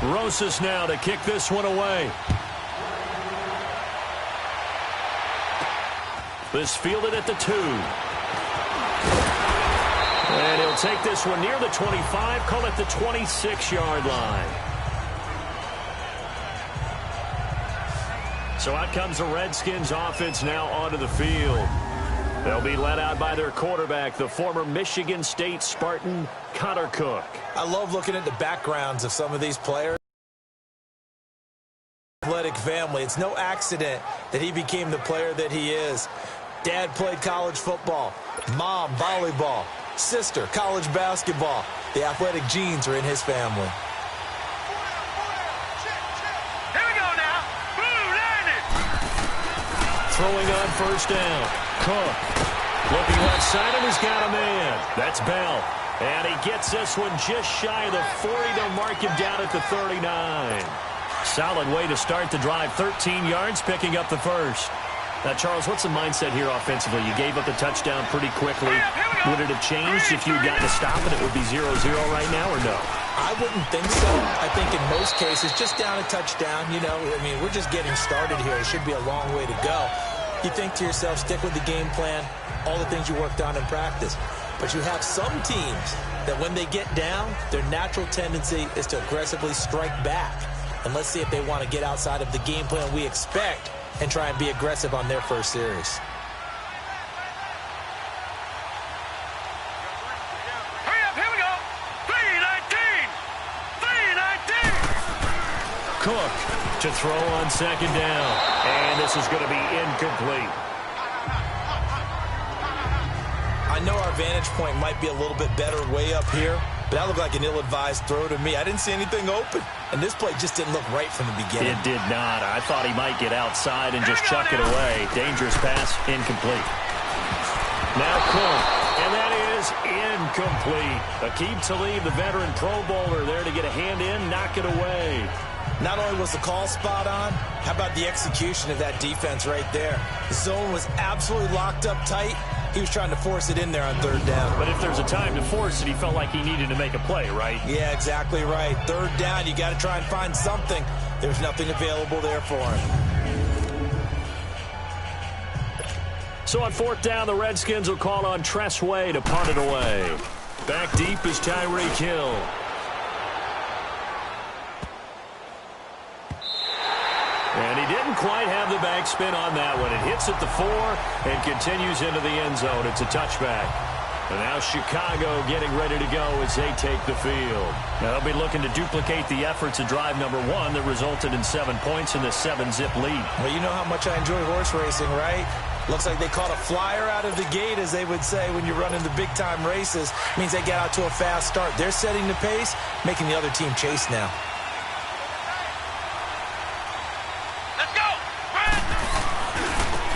Rosas now to kick this one away. This fielded at the 2. And he'll take this one near the 25, call it the 26-yard line. So out comes the Redskins offense now onto the field. They'll be led out by their quarterback, the former Michigan State Spartan, Connor Cook. I love looking at the backgrounds of some of these players. Athletic family. It's no accident that he became the player that he is. Dad played college football. Mom, volleyball. Sister, college basketball. The athletic genes are in his family. Here we go now. Blue landed. Throwing on first down. Cook. Looking left side and he's got a man. That's Bell. And he gets this one just shy of the 40 to mark him down at the 39. Solid way to start the drive. 13 yards, picking up the first. Now, Charles, what's the mindset here offensively? You gave up the touchdown pretty quickly. Would it have changed if you had gotten a stop and it would be 0-0 right now, or no? I wouldn't think so. I think in most cases, just down a touchdown, you know, I mean, we're just getting started here. It should be a long way to go. You think to yourself, stick with the game plan, all the things you worked on in practice. But you have some teams that when they get down, their natural tendency is to aggressively strike back. And let's see if they want to get outside of the game plan we expect and try and be aggressive on their first series. Hurry up, here we go. 3-19. 3-19. Cook to throw on second down. And this is going to be incomplete. I know our vantage point might be a little bit better way up here, but that looked like an ill-advised throw to me. I didn't see anything open, and this play just didn't look right from the beginning. It did not. I thought he might get outside and just chuck it away. Dangerous pass, incomplete. Now Cook, and that is incomplete. Aqib Talib, the veteran Pro Bowler, there to get a hand in, knock it away. Not only was the call spot on, how about the execution of that defense right there? The zone was absolutely locked up tight. He was trying to force it in there on third down. But if there's a time to force it, he felt like he needed to make a play, right? Yeah, exactly right. Third down, you got to try and find something. There's nothing available there for him. So on fourth down, the Redskins will call on Tress Way to punt it away. Back deep is Tyreek Hill. And he didn't quite have the backspin on that one. It hits at the 4 and continues into the end zone. It's a touchback. And now Chicago getting ready to go as they take the field. Now they'll be looking to duplicate the efforts of drive number 1 that resulted in 7 points in the 7-zip lead. Well, you know how much I enjoy horse racing, right? Looks like they caught a flyer out of the gate, as they would say when you're running the big-time races. Means they get out to a fast start. They're setting the pace, making the other team chase now.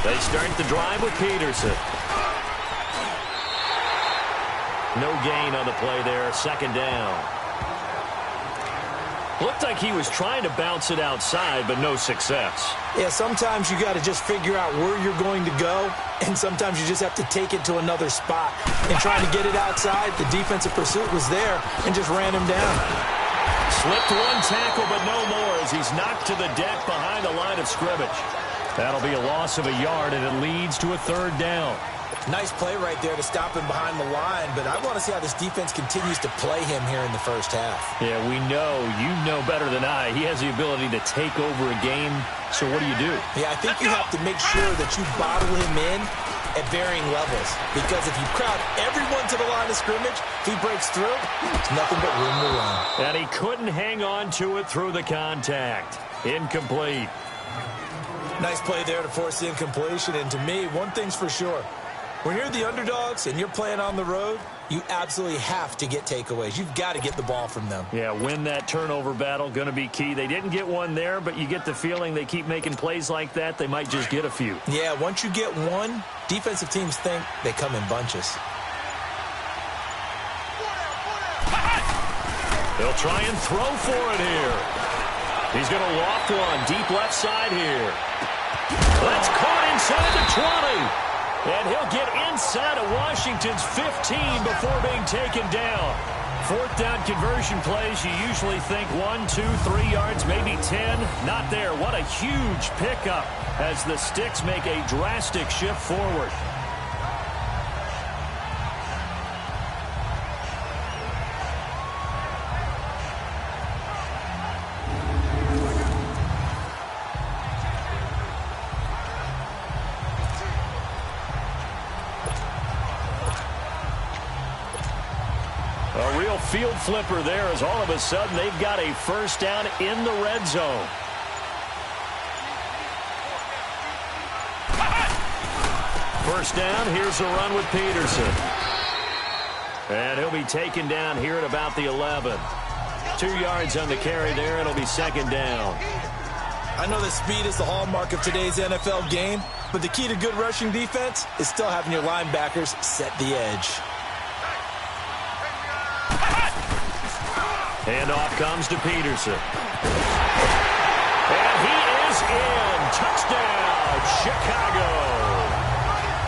They start the drive with Peterson. No gain on the play there. Second down. Looked like he was trying to bounce it outside, but no success. Yeah, sometimes you got to just figure out where you're going to go, and sometimes you just have to take it to another spot. And trying to get it outside, the defensive pursuit was there and just ran him down. Slipped one tackle, but no more as he's knocked to the deck behind the line of scrimmage. That'll be a loss of a yard, and it leads to a third down. Nice play right there to stop him behind the line, but I want to see how this defense continues to play him here in the first half. Yeah, we know. You know better than I. He has the ability to take over a game, so what do you do? Yeah, I think you have to make sure that you bottle him in at varying levels, because if you crowd everyone to the line of scrimmage, if he breaks through, it's nothing but room to run. And he couldn't hang on to it through the contact. Incomplete. Nice play there to force the incompletion, and to me, one thing's for sure. When you're the underdogs and you're playing on the road, you absolutely have to get takeaways. You've got to get the ball from them. Yeah, win that turnover battle, going to be key. They didn't get one there, but you get the feeling they keep making plays like that, they might just get a few. Yeah, once you get one, defensive teams think they come in bunches. They'll try and throw for it here. He's going to loft one deep left side here. That's caught inside the 20. And he'll get inside of Washington's 15 before being taken down. Fourth down conversion plays, you usually think 1, 2, 3 yards, maybe 10. Not there. What a huge pickup as the Sticks make a drastic shift forward. A real field flipper there as all of a sudden they've got a first down in the red zone. First down, here's a run with Peterson. And he'll be taken down here at about the 11. 2 yards on the carry there, it'll be second down. I know that speed is the hallmark of today's NFL game, but the key to good rushing defense is still having your linebackers set the edge. Handoff comes to Peterson. And he is in. Touchdown, Chicago.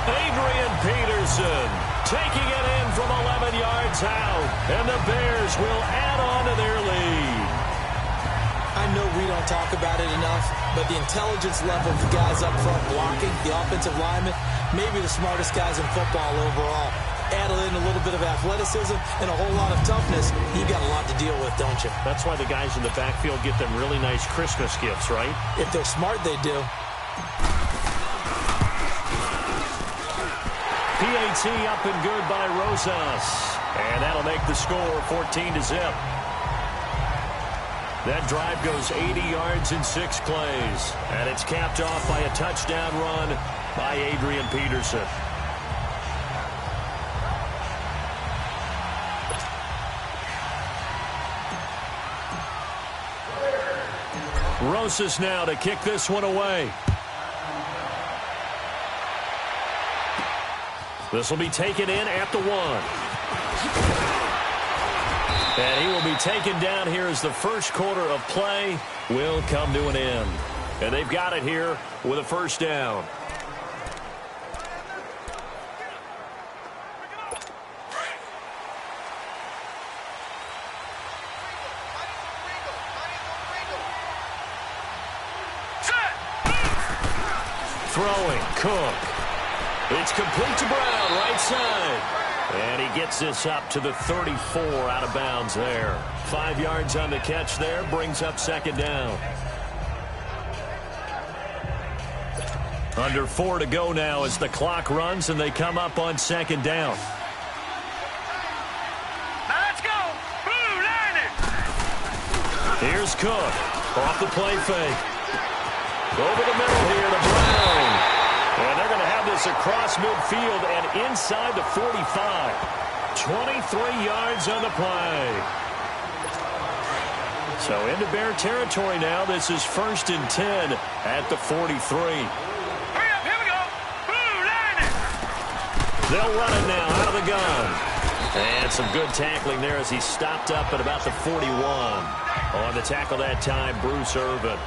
Adrian Peterson taking it in from 11 yards out. And the Bears will add on to their lead. I know we don't talk about it enough, but the intelligence level of the guys up front blocking, the offensive linemen, maybe the smartest guys in football overall. Add in a little bit of athleticism and a whole lot of toughness, you got a lot to deal with, don't you? That's why the guys in the backfield get them really nice Christmas gifts, right? If they're smart, they do. PAT up and good by Rosas. And that'll make the score 14-0. That drive goes 80 yards in 6 plays. And it's capped off by a touchdown run by Adrian Peterson. Rosas now to kick this one away. This will be taken in at the 1. And he will be taken down here as the first quarter of play will come to an end. And they've got it here with a first down. Throwing, Cook. It's complete to Brown, right side. And he gets this up to the 34 out of bounds there. 5 yards on the catch there, brings up second down. Under 4 to go now as the clock runs and they come up on second down. Now let's go. Blue line it. Here's Cook off the play fake. Over the middle here to Brown. And they're going to have this across midfield and inside the 45. 23 yards on the play. So into Bear territory now. This is 1st and 10 at the 43. Hurry up, here we go. Blue line it. They'll run it now out of the gun. And some good tackling there as he stopped up at about the 41. On the tackle that time, Bruce Irvin.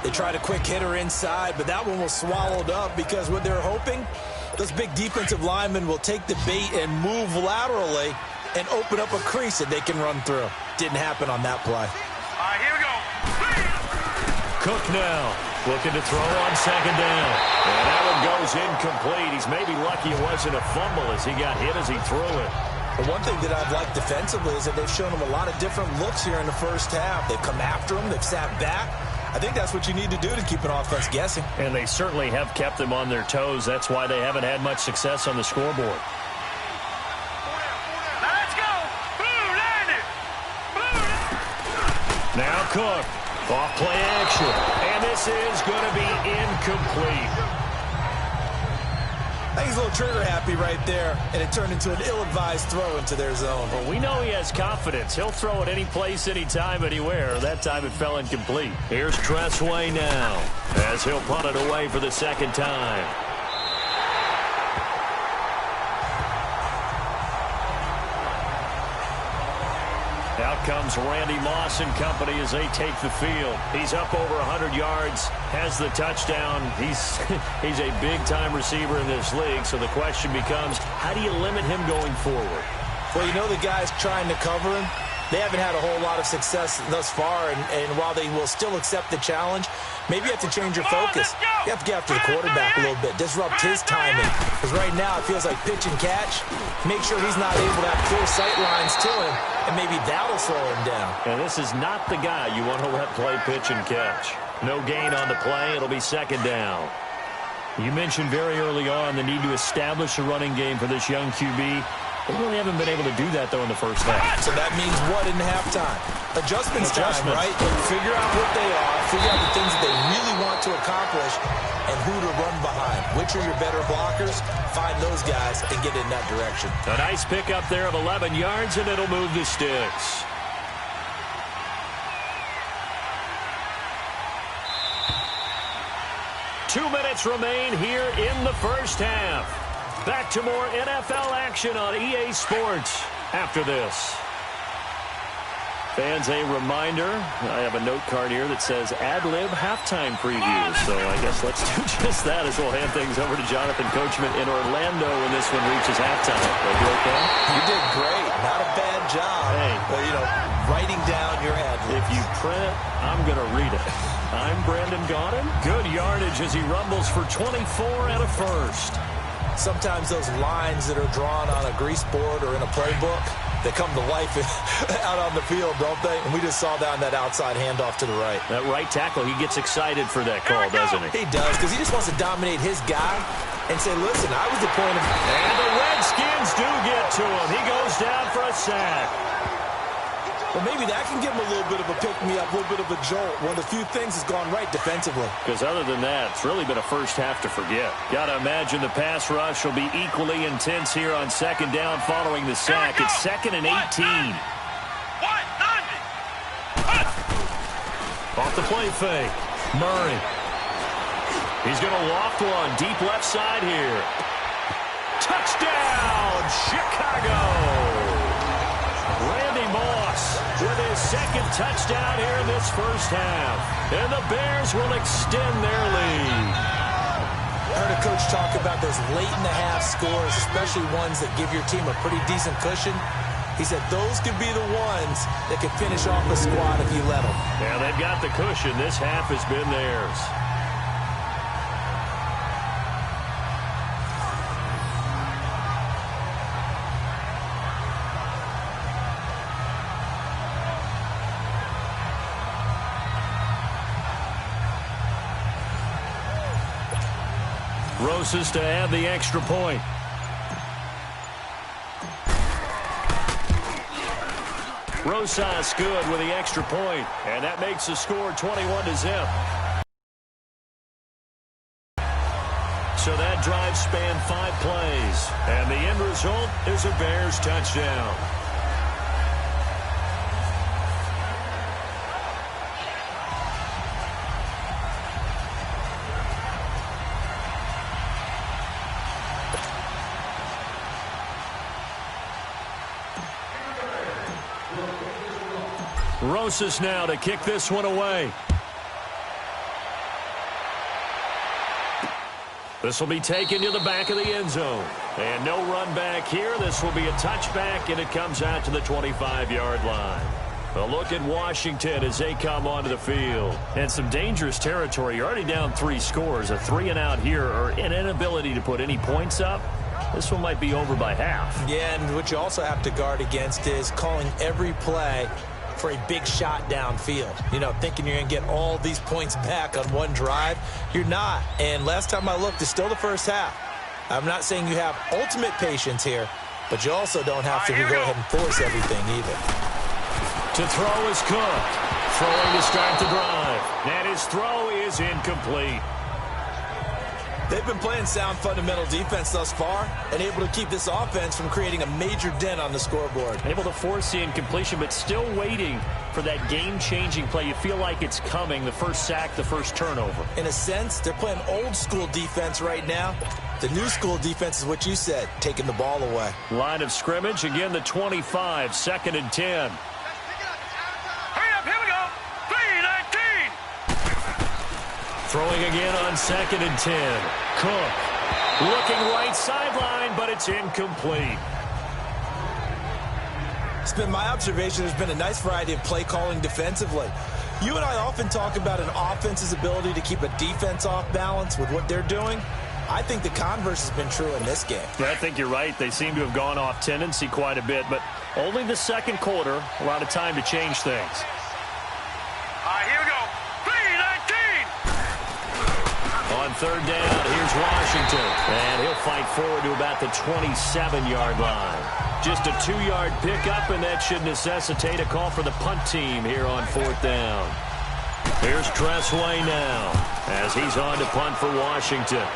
They tried a quick hitter inside, but that one was swallowed up because what they're hoping, those big defensive linemen will take the bait and move laterally and open up a crease that they can run through. Didn't happen on that play. All right, here we go. Cook now looking to throw on second down. And that one goes incomplete. He's maybe lucky it wasn't a fumble as he got hit as he threw it. The one thing that I've liked defensively is that they've shown him a lot of different looks here in the first half. They've come after him. They've sat back. I think that's what you need to do to keep an offense guessing. And they certainly have kept them on their toes. That's why they haven't had much success on the scoreboard. Now let's go. Blue line it. Blue. Now Cook. Off play action. And this is going to be incomplete. I think he's a little trigger happy right there, and it turned into an ill-advised throw into their zone. Well, we know he has confidence. He'll throw it any place, anytime, anywhere. That time it fell incomplete. Here's Tressway now as he'll punt it away for the second time. Out comes Randy Moss and company as they take the field. He's up over 100 yards, has the touchdown. He's a big-time receiver in this league, so the question becomes, how do you limit him going forward? Well, you know the guys trying to cover him, they haven't had a whole lot of success thus far, and while they will still accept the challenge, maybe you have to change your focus. You have to get after the quarterback a little bit, disrupt his timing. Because right now it feels like pitch and catch. Make sure he's not able to have clear sight lines to him, and maybe that'll slow him down. And this is not the guy you want to let play pitch and catch. No gain on the play. It'll be second down. You mentioned very early on the need to establish a running game for this young QB. They really haven't been able to do that, though, in the first half. So that means what in halftime? Adjustments time, right? Figure out what they are, figure out the things that they really want to accomplish, and who to run behind. Which are your better blockers? Find those guys and get in that direction. A nice pickup there of 11 yards, and it'll move the sticks. Two minutes remain here in the first half. Back to more NFL action on EA Sports after this. Fans, a reminder, I have a note card here that says ad-lib halftime preview. So I guess let's do just that as we'll hand things over to Jonathan Coachman in Orlando when this one reaches halftime. Did I do okay? You did great. Not a bad job. Hey. But, writing down your ad-libs. If you print it, I'm going to read it. I'm Brandon Gaudin. Good yardage as he rumbles for 24 and a first. Sometimes those lines that are drawn on a grease board or in a playbook, they come to life out on the field, don't they? And we just saw that on that outside handoff to the right. That right tackle, he gets excited for that call, doesn't he? He does, because he just wants to dominate his guy and say, listen, I was the point of... And the Redskins do get to him. He goes down for a sack. Well, maybe that can give him a little bit of a pick-me-up, a little bit of a jolt. One of the few things has gone right defensively. Because other than that, it's really been a first half to forget. Got to imagine the pass rush will be equally intense here on second down following the sack. It's 2nd and 18. Off the play fake. Murray. He's going to loft one deep left side here. Touchdown, Chicago! Randy Moss with his second touchdown here in this first half. And the Bears will extend their lead. I heard a coach talk about those late-in-the-half scores, especially ones that give your team a pretty decent cushion. He said those could be the ones that could finish off the squad if you let them. Yeah, they've got the cushion. This half has been theirs. Rosas to add the extra point. Rosas good with the extra point, and that makes the score 21-0. So that drive spanned 5 plays, and the end result is a Bears touchdown. Rosas now to kick this one away. This will be taken to the back of the end zone. And no run back here. This will be a touchback, and it comes out to the 25-yard line. A look at Washington as they come onto the field. And some dangerous territory. You're already down 3 scores. A 3-and-out here, or an inability to put any points up. This one might be over by half. Yeah, and what you also have to guard against is calling every play for a big shot downfield. Thinking you're going to get all these points back on one drive. You're not. And last time I looked, it's still the first half. I'm not saying you have ultimate patience here, but you also don't have to go ahead and force everything either. To throw is Cook. Throwing to start the drive. And his throw is incomplete. They've been playing sound fundamental defense thus far and able to keep this offense from creating a major dent on the scoreboard. Able to force the incompletion, but still waiting for that game-changing play. You feel like it's coming, the first sack, the first turnover. In a sense, they're playing old-school defense right now. The new school defense is what you said, taking the ball away. Line of scrimmage, again the 25, 2nd and 10. Hurry up, here we go. 3-19. Throwing again on 2nd and 10. Cook looking right sideline, but it's incomplete. It's been my observation there's been a nice variety of play calling defensively. You and I often talk about an offense's ability to keep a defense off balance with what they're doing. I think the converse has been true in this game. Yeah, I think you're right. They seem to have gone off tendency quite a bit, but only the second quarter, a lot of time to change things. Here we go. 3-19. On third down, here's Washington. And he'll fight forward to about the 27-yard line. Just a 2-yard pickup, and that should necessitate a call for the punt team here on fourth down. Here's Tressway now as he's on to punt for Washington.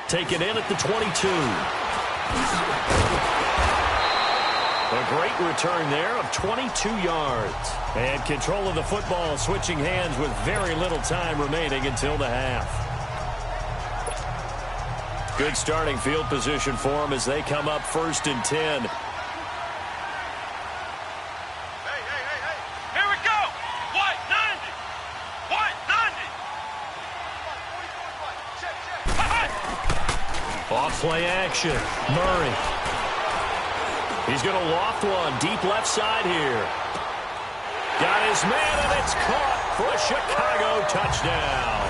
Taken in at the 22. A great return there of 22 yards. And control of the football, switching hands with very little time remaining until the half. Good starting field position for them as they come up 1st and 10. Here we go. White 90. White 90. Off play action. Murray. He's going to loft one deep left side here. Got his man, and it's caught for a Chicago touchdown.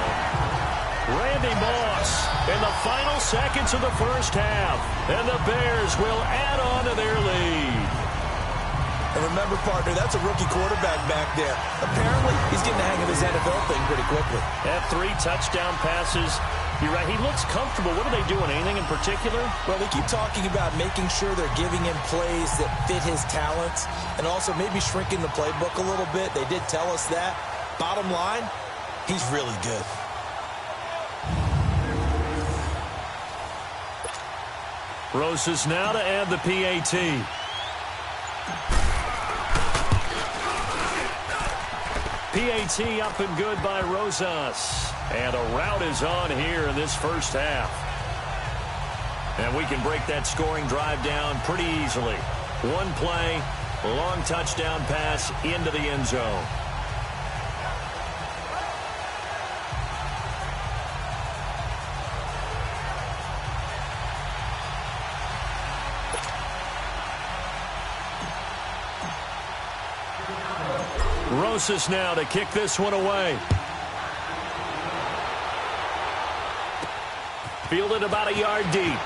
Randy Moss in the final seconds of the first half. And the Bears will add on to their lead. And remember, partner, that's a rookie quarterback back there. Apparently, he's getting the hang of his NFL thing pretty quickly. Had 3 touchdown passes. You're right, he looks comfortable. What are they doing? Anything in particular? Well, they keep talking about making sure they're giving him plays that fit his talents and also maybe shrinking the playbook a little bit. They did tell us that. Bottom line, he's really good. Rosas now to add the PAT. PAT up and good by Rosas. And a rout is on here in this first half. And we can break that scoring drive down pretty easily. One play, long touchdown pass into the end zone. Rosas now to kick this one away. Fielded about a yard deep.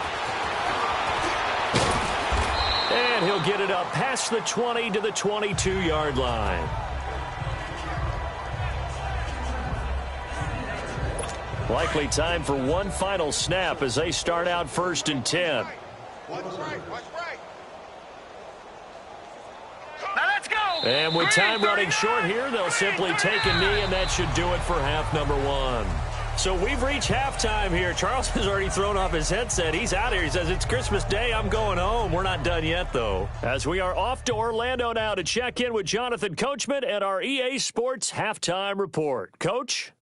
And he'll get it up past the 20 to the 22-yard line. Likely time for one final snap as they start out 1st and 10. And with time running short here, they'll simply take a knee, and that should do it for half number 1. So we've reached halftime here. Charles has already thrown off his headset. He's out here. He says, it's Christmas Day. I'm going home. We're not done yet, though. As we are off to Orlando now to check in with Jonathan Coachman and our EA Sports Halftime Report. Coach?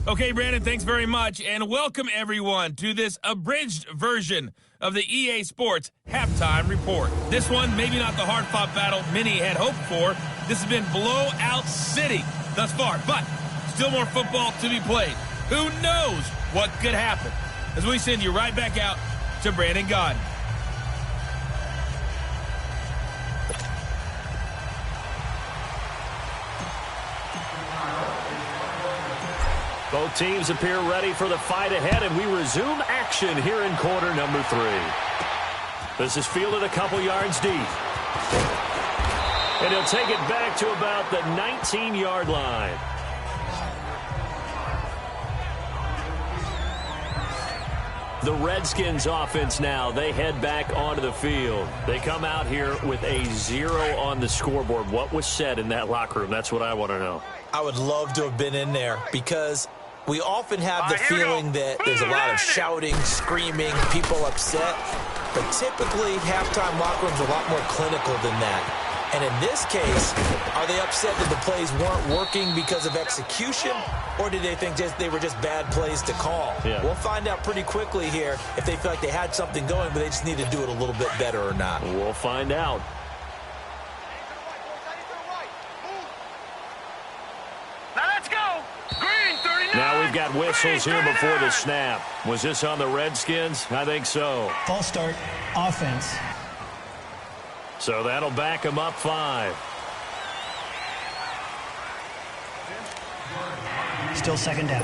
Okay, Brandon, thanks very much, and welcome everyone to this abridged version of the EA Sports Halftime Report. This one, maybe not the hard-fought battle many had hoped for. This has been blowout city thus far, but still more football to be played. Who knows what could happen? As we send you right back out to Brandon Gaudin. Both teams appear ready for the fight ahead, and we resume action here in quarter number 3. This is fielded a couple yards deep. And he'll take it back to about the 19-yard line. The Redskins offense now, they head back onto the field. They come out here with a 0 on the scoreboard. What was said in that locker room? That's what I want to know. I would love to have been in there because we often have the feeling that there's a lot of shouting, screaming, people upset. But typically, halftime locker rooms are a lot more clinical than that. And in this case, are they upset that the plays weren't working because of execution? Or did they think they were just bad plays to call? Yeah. We'll find out pretty quickly here if they feel like they had something going, but they just need to do it a little bit better or not. We'll find out. Now we've got whistles here before the snap. Was this on the Redskins? I think so. False start, offense. So that'll back them up 5. Still second down.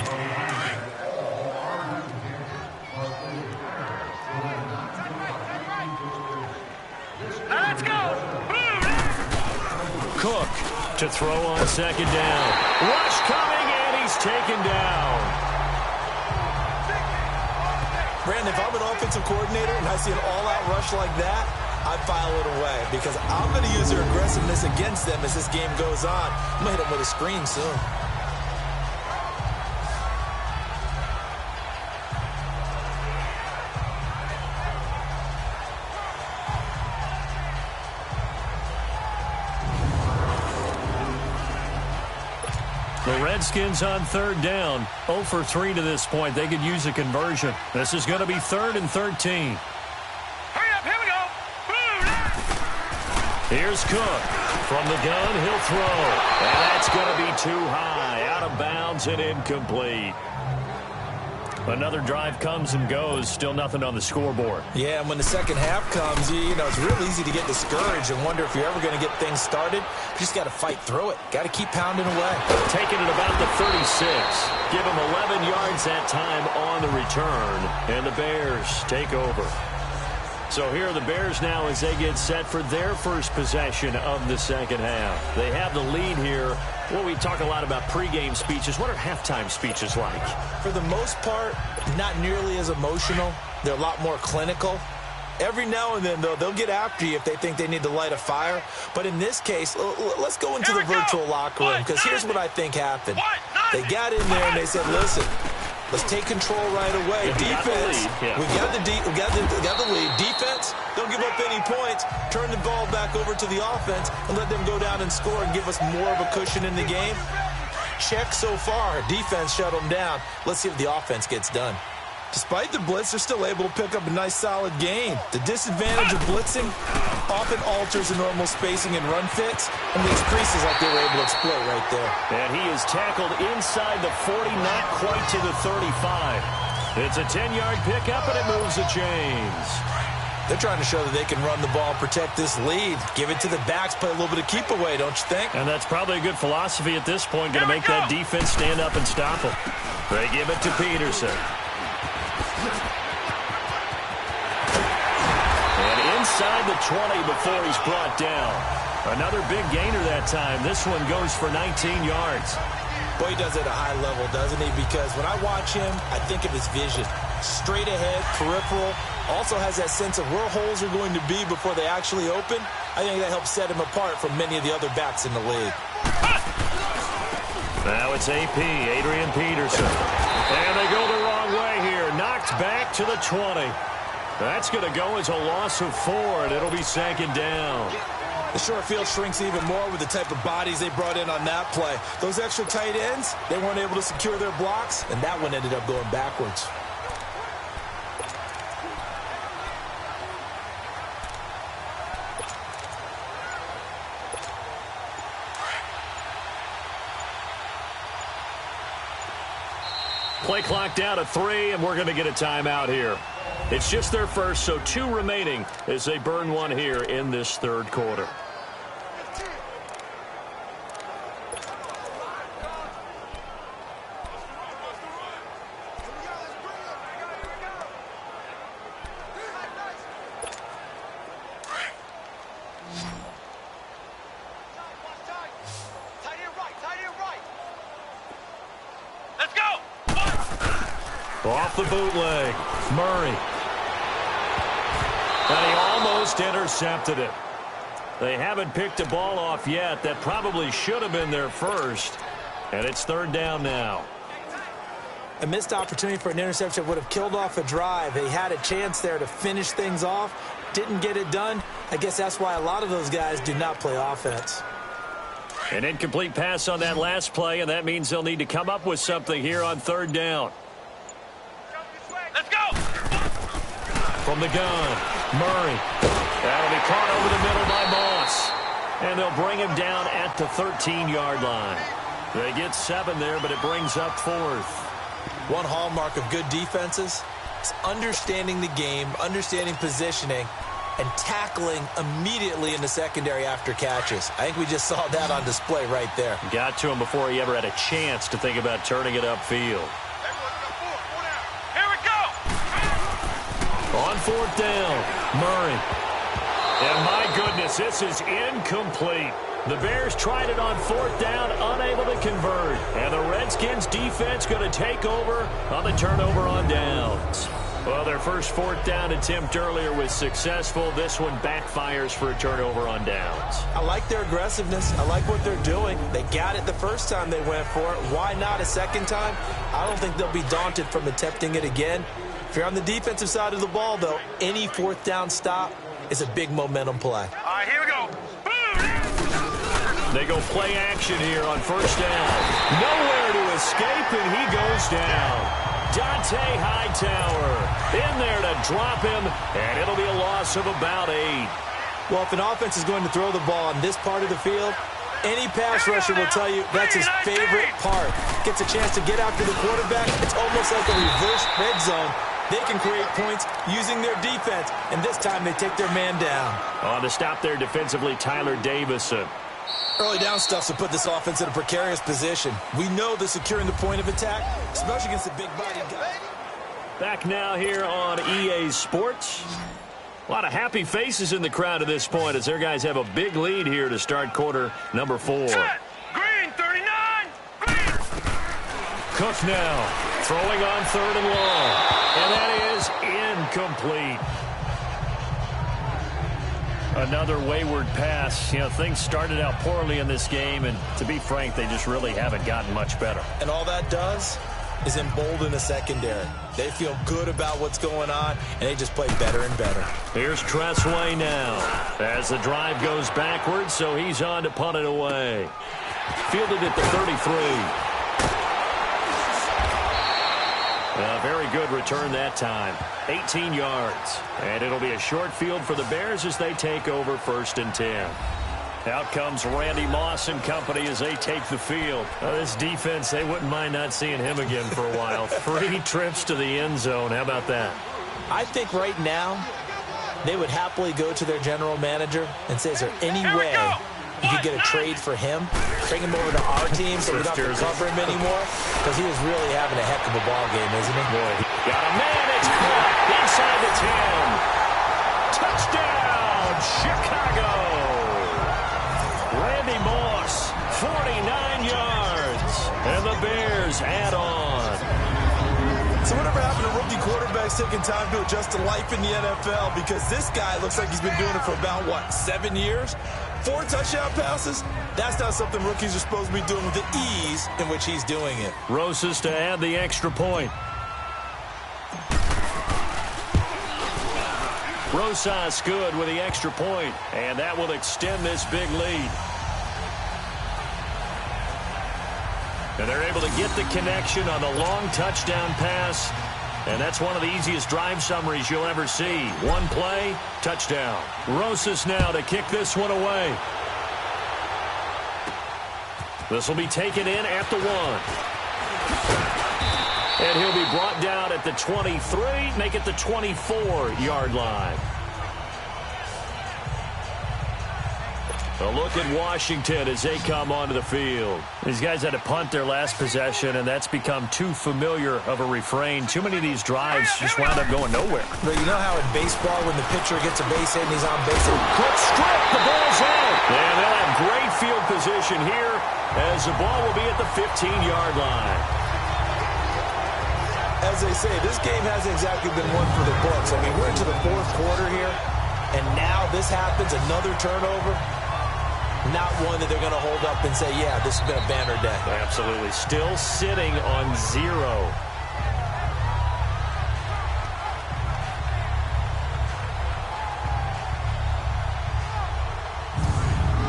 Let's go. Cook to throw on second down. Rush coming, and he's taken down. Brandon, if I'm an offensive coordinator and I see an all-out rush like that, I file it away because I'm going to use their aggressiveness against them as this game goes on. I'm going to hit them with a screen soon. The Redskins on third down. 0 for 3 to this point. They could use a conversion. This is going to be 3rd and 13. Hurry up, here we go. Here's Cook. From the gun, he'll throw. And that's going to be too high. Out of bounds and incomplete. Another drive comes and goes. Still nothing on the scoreboard. Yeah, and when the second half comes, you know, it's real easy to get discouraged and wonder if you're ever going to get things started. You just got to fight through it. Got to keep pounding away. Taking it about the 36. Give him 11 yards that time on the return. And the Bears take over. So here are the Bears now as they get set for their first possession of the second half. They have the lead here. Well, we talk a lot about pregame speeches. What are halftime speeches like? For the most part, not nearly as emotional. They're a lot more clinical. Every now and then, though, they'll get after you if they think they need to light a fire. But in this case, let's go into the virtual locker room because here's what I think happened. They got in there and they said, listen, let's take control right away. Defense, we got the lead. Defense, don't give up any points. Turn the ball back over to the offense and let them go down and score and give us more of a cushion in the game. Check so far. Defense shut them down. Let's see if the offense gets done. Despite the blitz, they're still able to pick up a nice, solid gain. The disadvantage of blitzing often alters the normal spacing and run fits and makes creases like they were able to exploit right there. And he is tackled inside the 40, not quite to the 35. It's a 10-yard pickup, and it moves the chains. They're trying to show that they can run the ball and protect this lead. Give it to the backs, play a little bit of keep away, don't you think? And that's probably a good philosophy at this point, going to make that defense stand up and stop them. They give it to Peterson. And inside the 20 before he's brought down. Another big gainer that time. This one goes for 19 yards. Boy, he does it at a high level, doesn't he? Because when I watch him, I think of his vision. Straight ahead, peripheral. Also has that sense of where holes are going to be before they actually open. I think that helps set him apart from many of the other backs in the league. Now it's AP, Adrian Peterson. And they go the wrong way here. Knocked back to the 20. That's going to go as a loss of 4, and it'll be second down. The short field shrinks even more with the type of bodies they brought in on that play. Those extra tight ends, they weren't able to secure their blocks, and that one ended up going backwards. Play clock down to 3, and we're going to get a timeout here. It's just their first, so 2 remaining as they burn one here in this third quarter. Off the bootleg, Murray. And he almost intercepted it. They haven't picked a ball off yet. That probably should have been their first. And it's third down now. A missed opportunity for an interception would have killed off a drive. They had a chance there to finish things off. Didn't get it done. I guess that's why a lot of those guys do not play offense. An incomplete pass on that last play, and that means they'll need to come up with something here on third down. Let's go! From the gun, Murray. That'll be caught over the middle by Moss. And they'll bring him down at the 13-yard line. They get 7 there, but it brings up 4th. One hallmark of good defenses is understanding the game, understanding positioning, and tackling immediately in the secondary after catches. I think we just saw that on display right there. Got to him before he ever had a chance to think about turning it upfield. Here we go. On fourth down, Murray. And my goodness, this is incomplete. The Bears tried it on fourth down, unable to convert. And the Redskins defense going to take over on the turnover on downs. Well, their first fourth down attempt earlier was successful. This one backfires for a turnover on downs. I like their aggressiveness. I like what they're doing. They got it the first time they went for it. Why not a second time? I don't think they'll be daunted from attempting it again. If you're on the defensive side of the ball, though, any fourth down stop is a big momentum play. All right, here we go. They go play action here on first down. Nowhere to escape, and he goes down. Dante Hightower in there to drop him, and it'll be a loss of about 8. Well, if an offense is going to throw the ball on this part of the field, any pass rusher will tell you that's his favorite part. Gets a chance to get after the quarterback. It's almost like a reverse red zone. They can create points using their defense, and this time they take their man down. On to stop there defensively, Tyler Davison. Early down stuff to put this offense in a precarious position. We know they're securing the point of attack, especially against a big-bodied guy. Back now here on EA Sports. A lot of happy faces in the crowd at this point as their guys have a big lead here to start quarter number 4. Set. Green, 39. Green. Cook now throwing on third and long. And that is incomplete. Another wayward pass. You know, things started out poorly in this game, and to be frank, they just really haven't gotten much better. And all that does is embolden the secondary. They feel good about what's going on, and they just play better and better. Here's Tressway now as the drive goes backwards, so he's on to punt it away. Fielded at the 33. A very good return that time. 18 yards. And it'll be a short field for the Bears as they take over first and 10. Out comes Randy Moss and company as they take the field. This defense, they wouldn't mind not seeing him again for a while. 3 trips to the end zone. How about that? I think right now they would happily go to their general manager and say, is there any way you could get a trade for him? Bring him over to our team so we don't have to cover him anymore? Because he is really having a heck of a ball game, isn't he? Boy, got a man. It's caught inside the 10. Touchdown, Chicago. Randy Moss, 49 yards. And the Bears add on. So whatever happened to rookie quarterbacks taking time to adjust to life in the NFL? Because this guy looks like he's been doing it for about, 7 years? 4 touchdown passes? That's not something rookies are supposed to be doing with the ease in which he's doing it. Rosas to add the extra point. Rosas good with the extra point, and that will extend this big lead. And they're able to get the connection on the long touchdown pass. And that's one of the easiest drive summaries you'll ever see. One play, touchdown. Rosas now to kick this one away. This will be taken in at the 1. And he'll be brought down at the 23, make it the 24-yard line. A look at Washington as they come onto the field. These guys had to punt their last possession, and that's become too familiar of a refrain. Too many of these drives just wound up going nowhere. But you know how in baseball, when the pitcher gets a base hit and he's on base, quick strip, the ball's out. And they'll have great field position here as the ball will be at the 15-yard line. As they say, this game hasn't exactly been one for the books. I mean, we're into the 4th quarter here, and now this happens, another turnover. Not one that they're going to hold up and say, yeah, this has been a banner day. Absolutely. Still sitting on 0.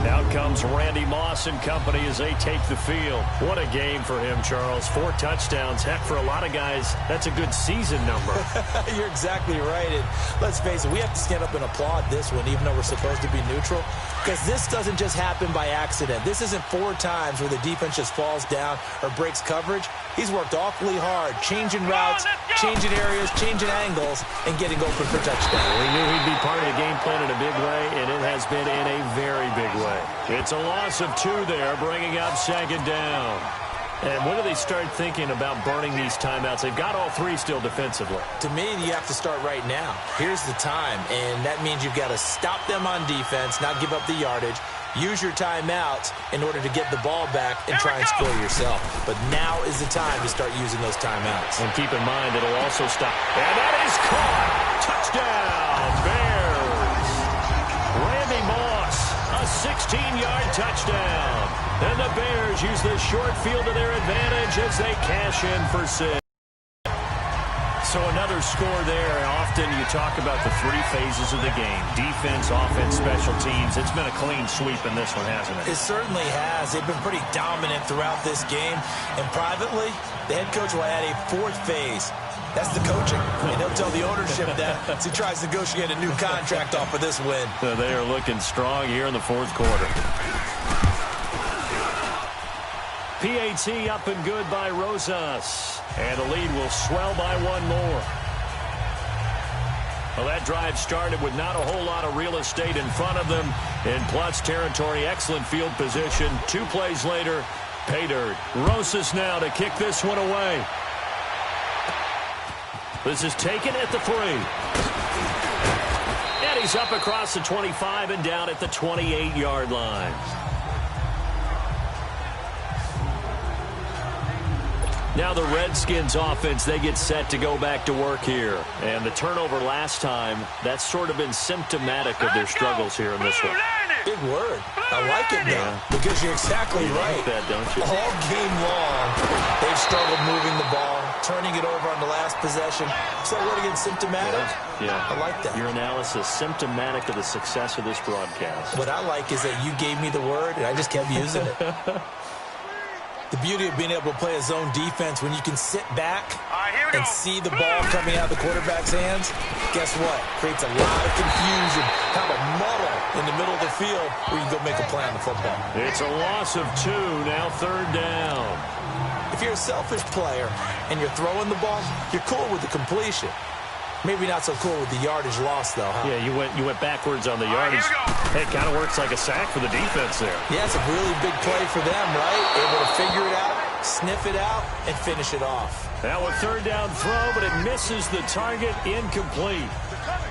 Out comes comes Randy Moss and company as they take the field. What a game for him, Charles. 4 touchdowns. Heck, for a lot of guys, that's a good season number. You're exactly right. And let's face it, we have to stand up and applaud this one, even though we're supposed to be neutral, because this doesn't just happen by accident. This isn't 4 times where the defense just falls down or breaks coverage. He's worked awfully hard, changing routes, changing areas, changing angles, and getting open for touchdown. We knew he'd be part of the game plan in a big way, and it has been in a very big way. It's a loss of 2 there, bringing up 2nd down. And when do they start thinking about burning these timeouts? They've got all 3 still defensively. To me, you have to start right now. Here's the time, and that means you've got to stop them on defense, not give up the yardage, use your timeouts in order to get the ball back and try and score yourself. But now is the time to start using those timeouts. And keep in mind, it'll also stop. And that is caught. Touchdown, Bears. Randy Moss, a 16-yard touchdown. And the Bears use the short field to their advantage as they cash in for 6. So another score there. Often you talk about the 3 phases of the game. Defense, offense, special teams. It's been a clean sweep in this one, hasn't it? It certainly has. They've been pretty dominant throughout this game. And privately, the head coach will add a 4th phase. That's the coaching. And he'll tell the ownership that as he tries to negotiate a new contract off of this win. So they are looking strong here in the 4th quarter. PAT up and good by Rosas. And the lead will swell by 1 more. Well, that drive started with not a whole lot of real estate in front of them. In plus territory, excellent field position. 2 plays later, pay dirt. Rosas now to kick this one away. This is taken at the 3. And he's up across the 25 and down at the 28-yard line. Now the Redskins offense, they get set to go back to work here. And the turnover last time, that's sort of been symptomatic of their struggles here in this one. Big word. I like it now because you're exactly right. Like that, don't you? All game long, they've struggled moving the ball, turning it over on the last possession. So what again, symptomatic? Yeah. I like that. Your analysis, symptomatic of the success of this broadcast. What I like is that you gave me the word, and I just kept using it. The beauty of being able to play a zone defense when you can sit back and see the ball coming out of the quarterback's hands, guess what? Creates a lot of confusion, kind of a muddle in the middle of the field where you can go make a play on the football. It's a loss of 2, now 3rd down. If you're a selfish player and you're throwing the ball, you're cool with the completion. Maybe not so cool with the yardage loss, though, huh? Yeah, you went backwards on the yardage. It kind of works like a sack for the defense there. Yeah, it's a really big play for them, right? Able to figure it out, sniff it out, and finish it off. Now a 3rd down throw, but it misses the target, incomplete.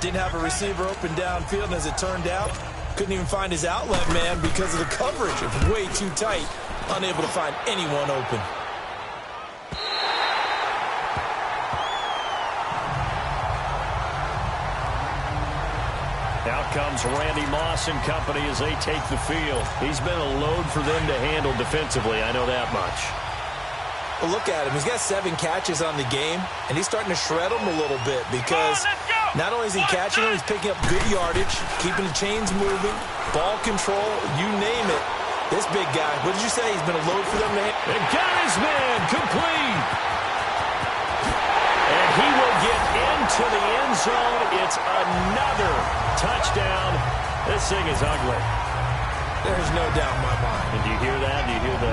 Didn't have a receiver open downfield, and as it turned out, couldn't even find his outlet man because of the coverage. It was way too tight, unable to find anyone open. Out comes Randy Moss and company as they take the field. He's been a load for them to handle defensively, I know that much. Well, look at him. He's got 7 catches on the game, and he's starting to shred them a little bit because not only is he catching them, he's picking up good yardage, keeping the chains moving, ball control, you name it. This big guy, what did you say? He's been a load for them to handle. And got his man complete. And he will get into the end zone. It's another touchdown. This thing is ugly. There's no doubt in my mind. And do you hear that? Do you hear the...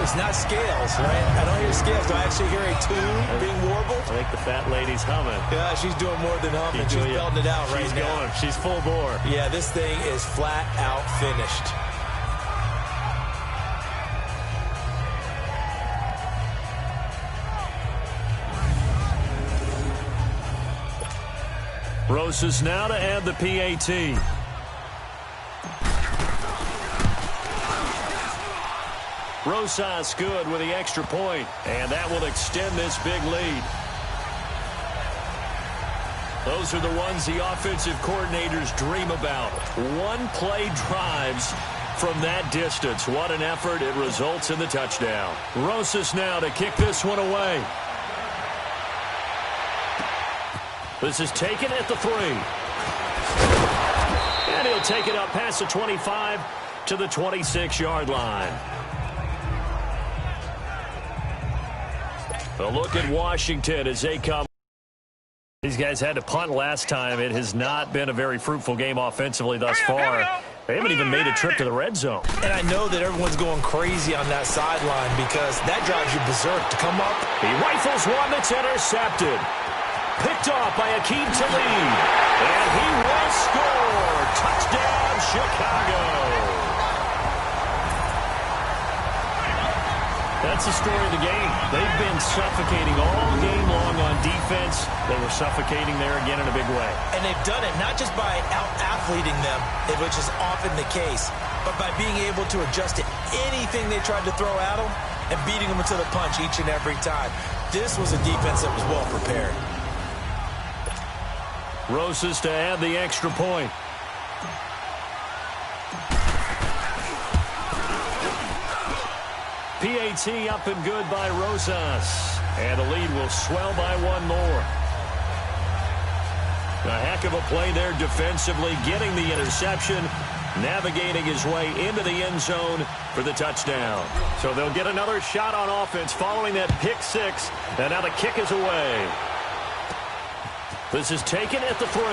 It's not scales, right? I don't hear scales. Do I actually hear a tune being warbled? I think the fat lady's humming. Yeah, she's doing more than humming. She's belting it out right now. She's going. She's full bore. Yeah, this thing is flat out finished. Rosas now to add the PAT. Rosas good with the extra point, and that will extend this big lead. Those are the ones the offensive coordinators dream about. One-play drives from that distance. What an effort. It results in the touchdown. Rosas now to kick this one away. This is taken at the 3. And he'll take it up past the 25 to the 26-yard line. A look at Washington as they come. These guys had to punt last time. It has not been a very fruitful game offensively thus far. They haven't even made a trip to the red zone. And I know that everyone's going crazy on that sideline because that drives you berserk to come up. He rifles one that's intercepted. Picked off by Akeem Talib. And he will score. Touchdown, Chicago. That's the story of the game. They've been suffocating all game long on defense. They were suffocating there again in a big way. And they've done it not just by out-athleting them, which is often the case, but by being able to adjust to anything they tried to throw at them and beating them to the punch each and every time. This was a defense that was well prepared. Rosas to add the extra point. PAT up and good by Rosas. And the lead will swell by one more. A heck of a play there defensively, getting the interception, navigating his way into the end zone for the touchdown. So they'll get another shot on offense following that pick six. And now the kick is away. This is taken at the 3.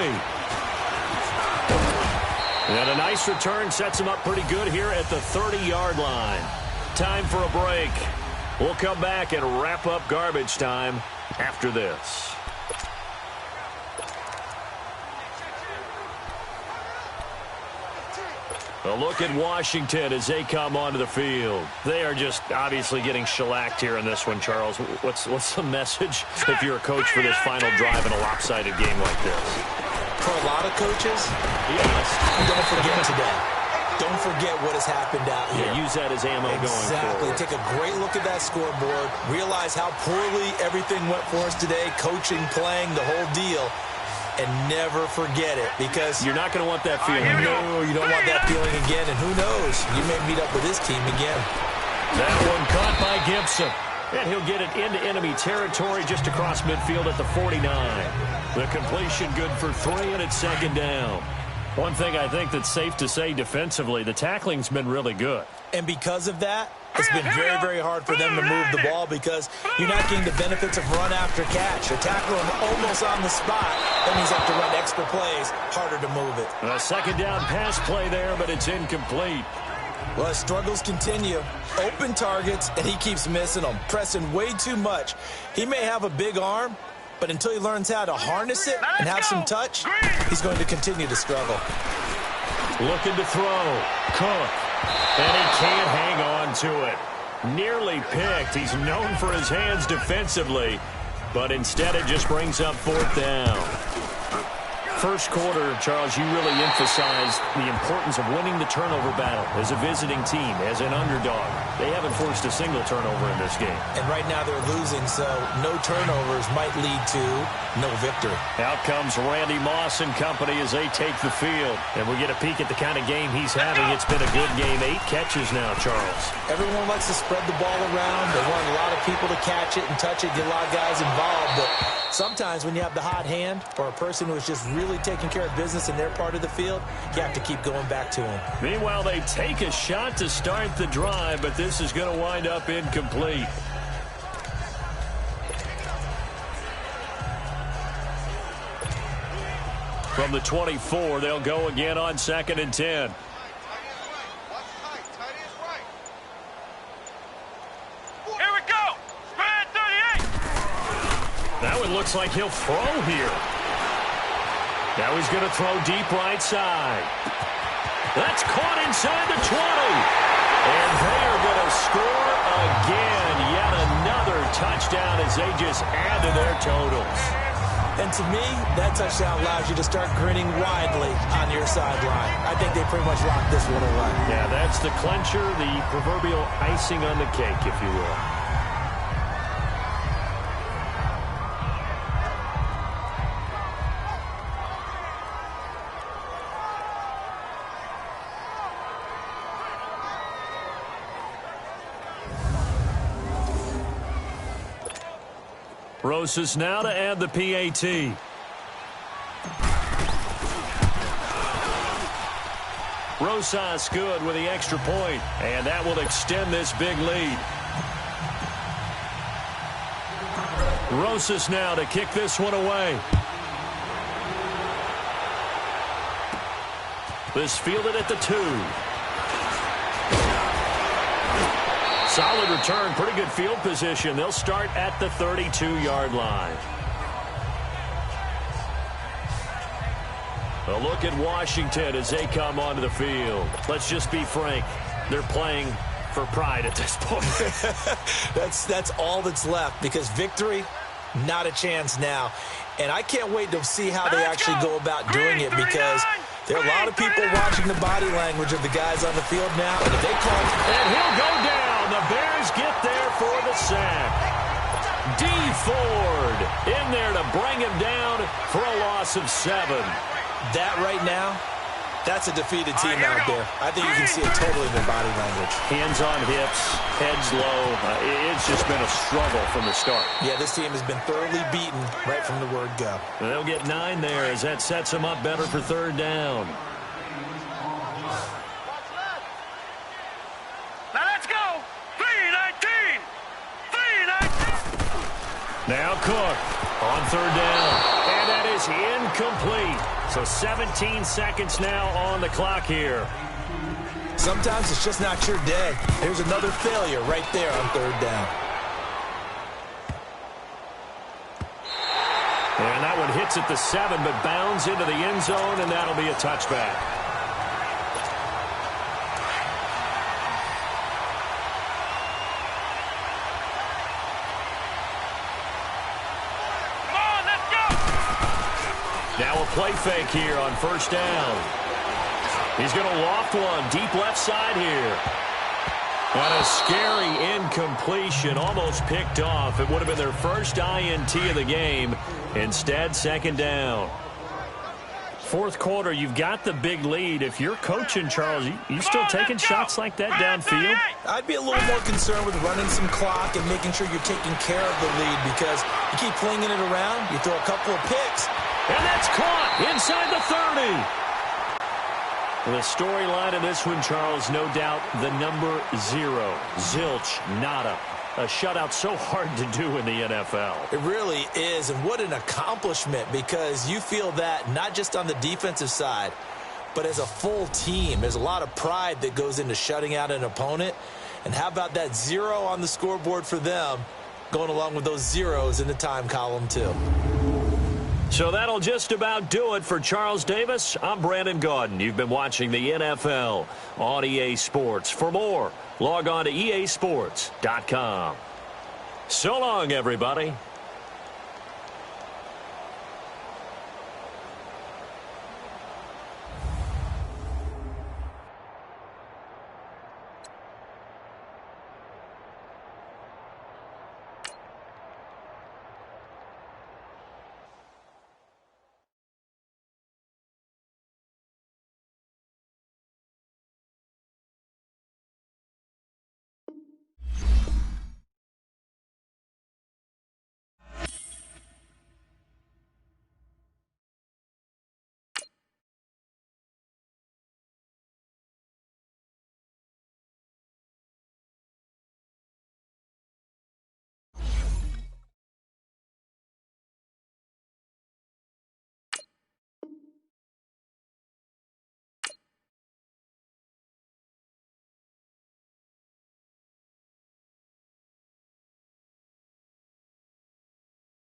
And a nice return sets him up pretty good here at the 30-yard line. Time for a break. We'll come back and wrap up garbage time after this. A look at Washington as they come onto the field. They are just obviously getting shellacked here in this one, Charles. What's the message if you're a coach for this final drive in a lopsided game like this? For a lot of coaches, yes. Don't forget today. Don't forget what has happened out here. Yeah, use that as ammo going forward. Take a great look at that scoreboard. Realize how poorly everything went for us today. Coaching, playing, the whole deal. And never forget it, because you're not going to want that feeling. No, you don't want that feeling again. And who knows? You may meet up with this team again. That one caught by Gibson. And he'll get it into enemy territory just across midfield at the 49. The completion good for 3, and it's second down. One thing I think that's safe to say defensively, the tackling's been really good. And because of that, it's been very, very hard for them to move the ball because you're not getting the benefits of run after catch. You're tackling them almost on the spot. That means you have to run extra plays, harder to move it. A second down pass play there, but it's incomplete. Well, his struggles continue. Open targets, and he keeps missing them, pressing way too much. He may have a big arm, but until he learns how to harness it and have some touch, he's going to continue to struggle. Looking to throw. Cook. And he can't hang on to it. Nearly picked. He's known for his hands defensively, but instead it just brings up fourth down. First quarter, Charles, you really emphasized the importance of winning the turnover battle as a visiting team, as an underdog. They haven't forced a single turnover in this game. And right now they're losing, so no turnovers might lead to no victory. Out comes Randy Moss and company as they take the field. And we get a peek at the kind of game he's having. It's been a good game. 8 catches now, Charles. Everyone likes to spread the ball around. They want a lot of people to catch it and touch it, get a lot of guys involved. But sometimes when you have the hot hand or a person who is just really taking care of business in their part of the field, you have to keep going back to them. Meanwhile, they take a shot to start the drive, but this is going to wind up incomplete. From the 24, they'll go again on 2nd and 10. Here we go. Spread 38. That one looks like he'll throw here. Now he's going to throw deep right side. That's caught inside the 20. And they are going to score again. Yet another touchdown as they just add to their totals. And to me, that touchdown allows you to start grinning widely on your sideline. I think they pretty much locked this one away. Yeah, that's the clincher, the proverbial icing on the cake, if you will. Rosas now to add the PAT. Rosas good with the extra point, and that will extend this big lead. Rosas now to kick this one away. This fielded at the 2. Solid return, pretty good field position. They'll start at the 32-yard line. A look at Washington as they come onto the field. Let's just be frank. They're playing for pride at this point. That's all that's left, because victory, not a chance now. And I can't wait to see how they actually go about doing it, because there are a lot of people watching the body language of the guys on the field now. And if they call... And he'll go down. The Bears get there for the sack. D. Ford in there to bring him down for a loss of 7. That right now, that's a defeated team out there. I think you can see it totally in their body language. Hands on hips, heads low. It's just been a struggle from the start. Yeah, this team has been thoroughly beaten right from the word go. They'll get 9 there as that sets them up better for 3rd down. Now let's go. 3-19. 3-19. Now Cook on 3rd down. And that is incomplete. So 17 seconds now on the clock here. Sometimes it's just not your day. Here's another failure right there on 3rd down. And that one hits at the 7, but bounds into the end zone, and that'll be a touchback. Now a play fake here on 1st down. He's going to loft one deep left side here. And a scary incompletion, almost picked off. It would have been their first INT of the game. Instead, 2nd down. 4th quarter, you've got the big lead. If you're coaching, Charles, you still taking shots like that downfield? I'd be a little more concerned with running some clock and making sure you're taking care of the lead, because you keep flinging it around, you throw a couple of picks. And that's caught inside the 30. The storyline of this one, Charles, no doubt the number 0. Zilch, nada. A shutout so hard to do in the NFL. It really is, and what an accomplishment, because you feel that not just on the defensive side, but as a full team. There's a lot of pride that goes into shutting out an opponent. And how about that 0 on the scoreboard for them, going along with those zeros in the time column too. So that'll just about do it for Charles Davis. I'm Brandon Gaudin. You've been watching the NFL on EA Sports. For more, log on to easports.com. So long, everybody.